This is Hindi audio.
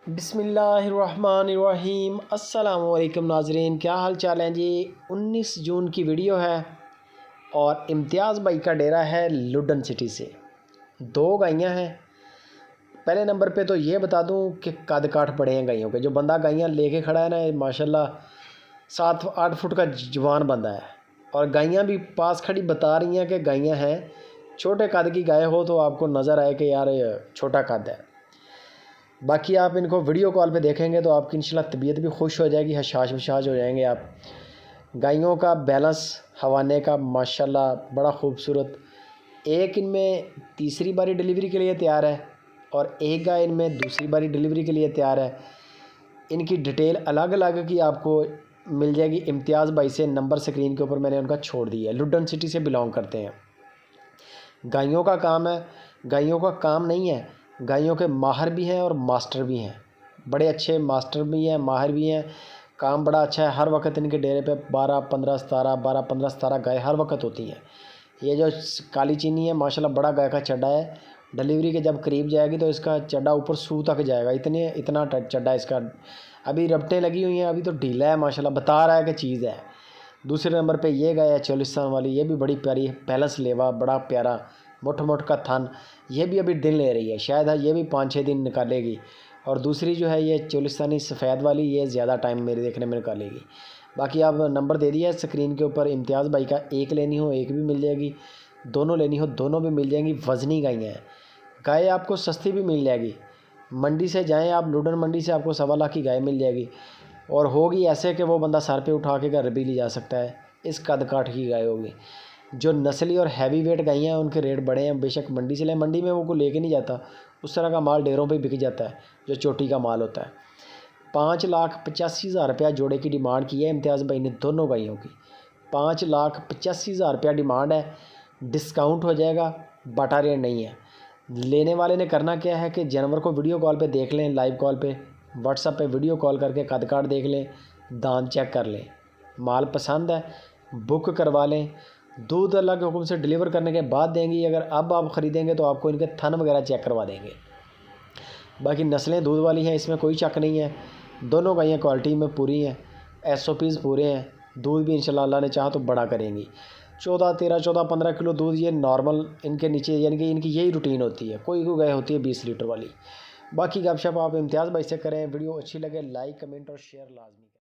बिस्मिल्लाहिर्रहमानिर्रहीम। अस्सलामुअलैकुम नाजरीन, क्या हाल चाल हैं जी। 19 जून की वीडियो है और इम्तियाज़ भाई का डेरा है लुडन सिटी से। 2 गायें हैं। पहले नंबर पे तो ये बता दूं कि कद काठ बड़े हैं गायों के। जो बंदा गायें लेके खड़ा है ना, माशाल्लाह 7-8 फुट का जवान बंदा है। और गायें भी पास खड़ी बता रही हैं कि गायें हैं। छोटे कद की गाय हो तो आपको नज़र आए कि यार छोटा कद है। बाकी आप इनको वीडियो कॉल पे देखेंगे तो आपकी इंशाल्लाह तबीयत भी खुश हो जाएगी, हशाश वशाश हो जाएंगे आप। गायों का बैलेंस हवाने का माशाल्लाह बड़ा खूबसूरत। एक इनमें तीसरी बारी डिलीवरी के लिए तैयार है और एक गाय इनमें दूसरी बारी डिलीवरी के लिए तैयार है। इनकी डिटेल अलग अलग की आपको मिल जाएगी इम्तियाज़ भाई से। नंबर स्क्रीन के ऊपर मैंने उनका छोड़ दिया है। लुडन सिटी से बिलोंग करते हैं। गायों का काम है, गायों का काम नहीं है। गायों के माहर भी हैं और मास्टर भी हैं। बड़े अच्छे मास्टर भी हैं, माहिर भी हैं। काम बड़ा अच्छा है। हर वक्त इनके डेरे पे 12-15-17 गाय हर वक्त होती हैं। ये जो काली चीनी है माशाल्लाह बड़ा गाय का चड्डा है। डिलीवरी के जब करीब जाएगी तो इसका चड्डा ऊपर सू तक जाएगा। इतना चड्डा इसका। अभी रबटें लगी हुई हैं, अभी तो ढीला है माशाल्लाह, बता रहा है कि चीज़ है। दूसरे नंबर पे ये गाय है चोलिस्तान वाली। ये भी बड़ी प्यारी है, पैलेस लेवा, बड़ा प्यारा मोट का थान। ये भी अभी दिन ले रही है, शायद ये भी 5-6 दिन निकालेगी। और दूसरी जो है ये चोलिस्तानी सफ़ेद वाली, ये ज़्यादा टाइम मेरे देखने में निकालेगी। बाकी आप नंबर दे दिया है स्क्रीन के ऊपर। इम्तियाज़ भाई का एक लेनी हो एक भी मिल जाएगी, दोनों लेनी हो दोनों भी मिल जाएंगी। वज़नी गायें हैं। गाय आपको सस्ती भी मिल जाएगी। मंडी से जाएँ आप, लुडन मंडी से आपको 1.25 लाख की गाय मिल जाएगी। और होगी ऐसे कि वो बंदा सर पे उठा के घर भी ले जा सकता है। इस कद काठ की गाय होगी। जो नस्ली और हैवी वेट गायें हैं उनके रेट बड़े हैं। बेशक मंडी से लें, मंडी में वो को लेके नहीं जाता, उस तरह का माल डेरों पे बिक जाता है जो चोटी का माल होता है। 5,85,000 रुपया जोड़े की डिमांड की है इम्तियाज़ भाई ने दोनों गायों की। 5,85,000 रुपया डिमांड है। डिस्काउंट हो जाएगा, बाटा रेट नहीं है। लेने वाले ने करना क्या है कि जानवर को वीडियो कॉल पे देख लें, लाइव कॉल पे, व्हाट्सएप पे वीडियो कॉल करके कद काठ देख लें, दांत चेक कर लें। माल पसंद है बुक करवा लें। दूध अल्लाह के हुक्म से डिलीवर करने के बाद देंगी। अगर अब आप ख़रीदेंगे तो आपको इनके थन वगैरह चेक करवा देंगे। बाकी नस्लें दूध वाली हैं, इसमें कोई शक नहीं है। दोनों गायें क्वालिटी में पूरी हैं, SOPs पूरे हैं। दूध भी इंशाल्लाह अल्लाह ने चाहा तो बड़ा करेंगी। 14-15 किलो दूध ये नॉर्मल इनके नीचे, यानी कि इनकी यही रूटीन होती है। कोई गाय होती है 20 लीटर वाली। बाकी गपशप आप इम्तियाज़ भाई से करें। वीडियो अच्छी लगे लाइक कमेंट और शेयर लाजमी करें।